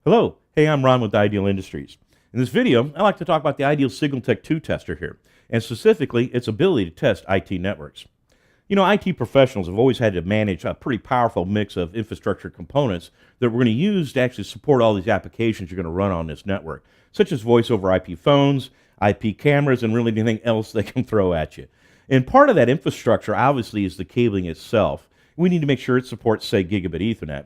Hello, hey, I'm Ron with Ideal Industries. In this video, I like to talk about the Ideal SignalTek2 tester here, and specifically its ability to test IT networks. You know, IT professionals have always had to manage a pretty powerful mix of infrastructure components that we're going to use to actually support all these applications you're going to run on this network, such as voice over IP phones, IP cameras, and really anything else they can throw at you. And part of that infrastructure, obviously, is the cabling itself. We need to make sure it supports, say, gigabit Ethernet.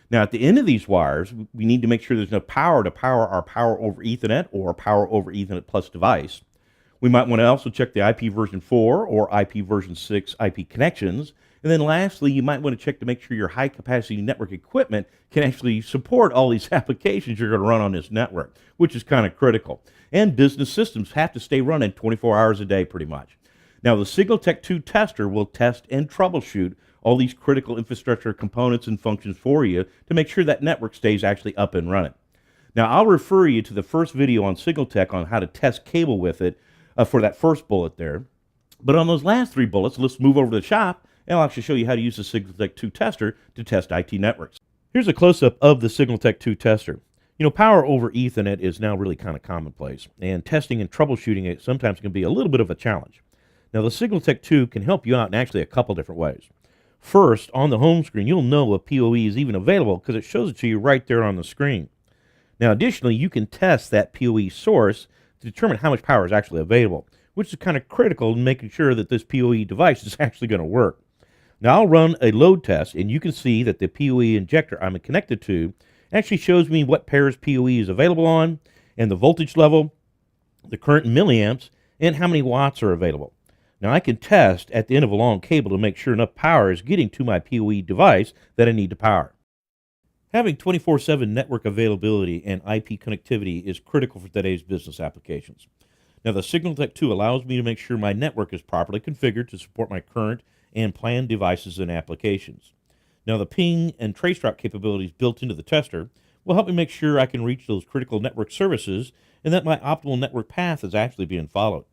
Now, at the end of these wires, we need to make sure there's enough power to power our power over Ethernet or power over Ethernet plus device. We might want to also check the IP version 4 or IP version 6 IP connections. And then lastly, you might want to check to make sure your high capacity network equipment can actually support all these applications you're going to run on this network, which is kind of critical. And business systems have to stay running 24 hours a day pretty much. Now, the SignalTek2 tester will test and troubleshoot all these critical infrastructure components and functions for you to make sure that network stays actually up and running. Now, I'll refer you to the first video on SignalTek on how to test cable with it for that first bullet there. But on those last three bullets, let's move over to the shop, and I'll actually show you how to use the SignalTek2 tester to test IT networks. Here's a close-up of the SignalTek2 tester. You know, power over Ethernet is now really kind of commonplace, and testing and troubleshooting it sometimes can be a little bit of a challenge. Now, the SignalTek2 can help you out in actually a couple different ways. First, on the home screen, you'll know if PoE is even available because it shows it to you right there on the screen. Now, additionally, you can test that PoE source to determine how much power is actually available, which is kind of critical in making sure that this PoE device is actually going to work. Now, I'll run a load test, and you can see that the PoE injector I'm connected to actually shows me what pairs PoE is available on, and the voltage level, the current in milliamps, and how many watts are available. Now, I can test at the end of a long cable to make sure enough power is getting to my PoE device that I need to power. Having 24/7 network availability and IP connectivity is critical for today's business applications. Now, the SignalTek2 allows me to make sure my network is properly configured to support my current and planned devices and applications. Now, the ping and traceroute capabilities built into the tester will help me make sure I can reach those critical network services and that my optimal network path is actually being followed.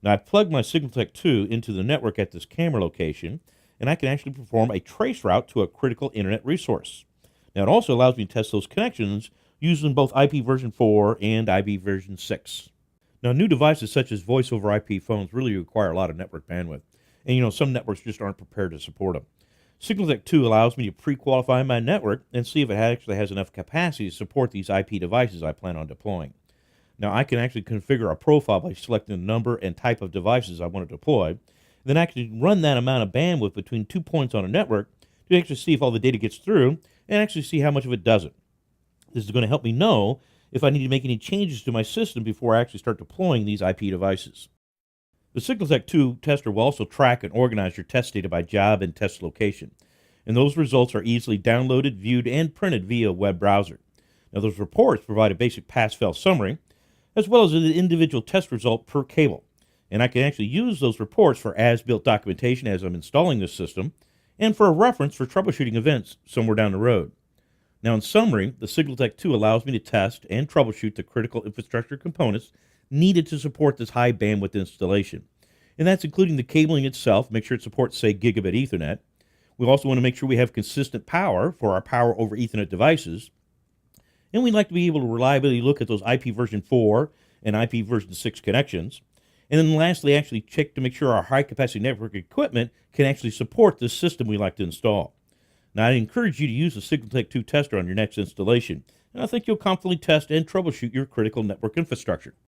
Now, I plugged my SignalTek2 into the network at this camera location, and I can actually perform a trace route to a critical internet resource. Now, it also allows me to test those connections using both IP version 4 and IP version 6. Now, new devices such as voice over IP phones really require a lot of network bandwidth, and some networks just aren't prepared to support them. SignalTek2 allows me to pre-qualify my network and see if it actually has enough capacity to support these IP devices I plan on deploying. Now, I can actually configure a profile by selecting the number and type of devices I want to deploy, and then actually run that amount of bandwidth between 2 points on a network to actually see if all the data gets through and actually see how much of it doesn't. This is going to help me know if I need to make any changes to my system before I actually start deploying these IP devices. The SignalTek2 tester will also track and organize your test data by job and test location, and those results are easily downloaded, viewed, and printed via a web browser. Now, those reports provide a basic pass-fail summary, as well as an individual test result per cable. And I can actually use those reports for as-built documentation as I'm installing this system, and for a reference for troubleshooting events somewhere down the road. Now, in summary, the SignalTek2 allows me to test and troubleshoot the critical infrastructure components needed to support this high bandwidth installation. And that's including the cabling itself, make sure it supports, say, gigabit Ethernet. We also want to make sure we have consistent power for our power over Ethernet devices. And we'd like to be able to reliably look at those IP version 4 and IP version 6 connections. And then lastly, actually check to make sure our high-capacity network equipment can actually support the system we like to install. Now, I encourage you to use the SignalTek2 tester on your next installation, and I think you'll confidently test and troubleshoot your critical network infrastructure.